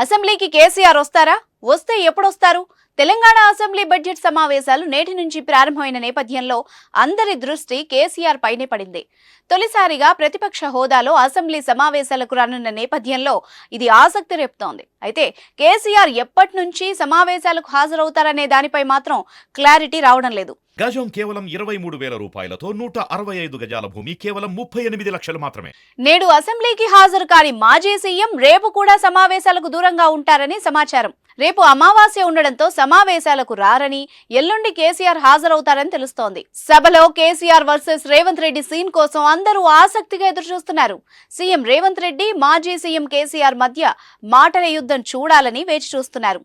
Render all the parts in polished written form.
అసెంబ్లీకి కేసీఆర్ వస్తారా? వస్తే ఎప్పుడొస్తారు? తెలంగాణ అసెంబ్లీ బడ్జెట్ సమావేశాలు నేటి నుంచి ప్రారంభమైన నేపథ్యంలో అందరి దృష్టి కేసీఆర్ పైనే పడింది. తొలిసారిగా ప్రతిపక్ష హోదాలో అసెంబ్లీ సమావేశాలకు రానున్న నేపథ్యంలో ఇది ఆసక్తి రేపుతోంది. అయితే కేసీఆర్ ఎప్పటి నుంచి సమావేశాలకు హాజరవుతారనే దానిపై మాత్రం క్లారిటీ రావడం లేదు. గజం కేవలం 23,000 రూపాయలతో 165 గజాల భూమి కేవలం 38 లక్షలు మాత్రమే. నేడు అసెంబ్లీకి హాజరు కాని మాజీ సీఎం రేపు కూడా సమావేశాలకు దూరంగా ఉంటారని సమాచారం. రేపు అమావాస్య ఉండడంతో సమావేశాలకు రారని, ఎల్లుండి కేసీఆర్ హాజరవుతారని తెలుస్తోంది. సభలో కేసీఆర్ వర్సెస్ రేవంత్ రెడ్డి సీన్ కోసం అందరూ ఆసక్తిగా ఎదురుచూస్తున్నారు. సీఎం రేవంత్ రెడ్డి, మాజీ సీఎం కేసీఆర్ మధ్య మాటల యుద్ధం చూడాలని వేచి చూస్తున్నారు.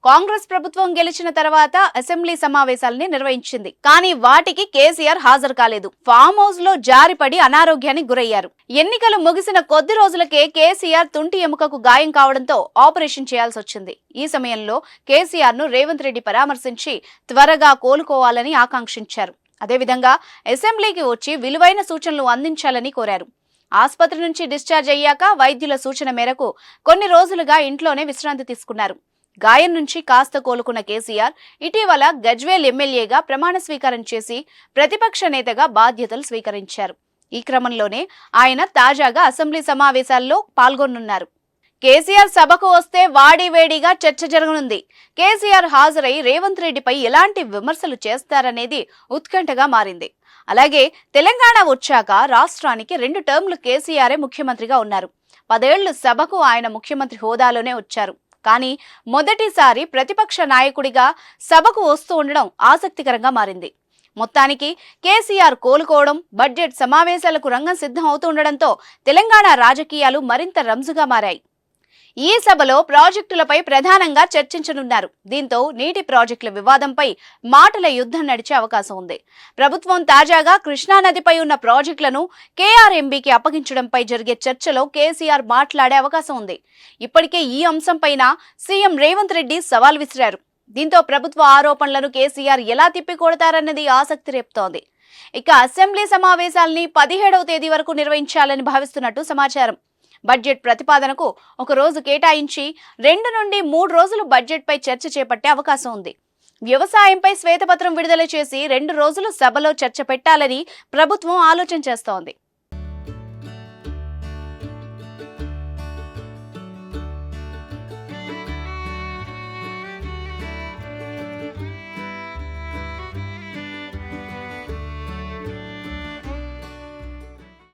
కాంగ్రెస్ ప్రభుత్వం గెలిచిన తర్వాత అసెంబ్లీ సమావేశాలని నిర్వహించింది. కానీ వాటికి కేసీఆర్ హాజరు కాలేదు. ఫామ్ హౌస్ లో జారిపడి అనారోగ్యానికి గురయ్యారు. ఎన్నికలు ముగిసిన కొద్ది రోజులకే కేసీఆర్ తుంటి ఎముకకు గాయం కావడంతో ఆపరేషన్ చేయాల్సి వచ్చింది. ఈ సమయంలో కేసీఆర్ ను రేవంత్ రెడ్డి పరామర్శించి త్వరగా కోలుకోవాలని ఆకాంక్షించారు. అదేవిధంగా అసెంబ్లీకి వచ్చి విలువైన సూచనలు అందించాలని కోరారు. ఆసుపత్రి నుంచి డిశ్చార్జ్ అయ్యాక వైద్యుల సూచన మేరకు కొన్ని రోజులుగా ఇంట్లోనే విశ్రాంతి తీసుకున్నారు. గాయం నుంచి కాస్త కోలుకున్న కేసీఆర్ ఇటీవల గజ్వేల్ ఎమ్మెల్యేగా ప్రమాణ స్వీకారం చేసి ప్రతిపక్ష నేతగా బాధ్యతలు స్వీకరించారు. ఈ క్రమంలోనే ఆయన తాజాగా అసెంబ్లీ సమావేశాల్లో పాల్గొనున్నారు. కేసీఆర్ సభకు వస్తే వాడివేడిగా చర్చ జరగనుంది. కేసీఆర్ హాజరై రేవంత్ రెడ్డిపై ఎలాంటి విమర్శలు చేస్తారనేది ఉత్కంఠగా మారింది. అలాగే తెలంగాణ వచ్చాక రాష్ట్రానికి 2 టర్మ్లు కేసీఆరే ముఖ్యమంత్రిగా ఉన్నారు. 10 ఏళ్లు సభకు ఆయన ముఖ్యమంత్రి హోదాలోనే వచ్చారు. కానీ మొదటిసారి ప్రతిపక్ష నాయకుడిగా సభకు వస్తూ ఉండడం ఆసక్తికరంగా మారింది. మొత్తానికి కేసీఆర్ కోలుకోవడం, బడ్జెట్ సమావేశాలకు రంగం సిద్ధం అవుతుండడంతో తెలంగాణ రాజకీయాలు మరింత రంజుగా మారాయి. ఈ సభలో ప్రాజెక్టులపై ప్రధానంగా చర్చించనున్నారు. దీంతో నీటి ప్రాజెక్టుల వివాదంపై మాటల యుద్ధం నడిచే అవకాశం ఉంది. ప్రభుత్వం తాజాగా కృష్ణానదిపై ఉన్న ప్రాజెక్టులను కేఆర్ఎంబీకి అప్పగించడంపై జరిగే చర్చలో కేసీఆర్ మాట్లాడే అవకాశం ఉంది. ఇప్పటికే ఈ అంశంపైన సీఎం రేవంత్ రెడ్డి సవాల్ విసిరారు. దీంతో ప్రభుత్వ ఆరోపణలను కేసీఆర్ ఎలా తిప్పికొడతారన్నది ఆసక్తి రేపుతోంది. ఇక అసెంబ్లీ సమావేశాల్ని 17వ తేదీ వరకు నిర్వహించాలని భావిస్తున్నట్టు సమాచారం. బడ్జెట్ ప్రతిపాదనకు ఒక రోజు కేటాయించి 2 నుండి 3 రోజులు బడ్జెట్పై చర్చ చేపట్టే అవకాశం ఉంది. వ్యవసాయంపై శ్వేతపత్రం విడుదల చేసి 2 రోజులు సభలో చర్చ పెట్టాలని ప్రభుత్వం ఆలోచన చేస్తోంది.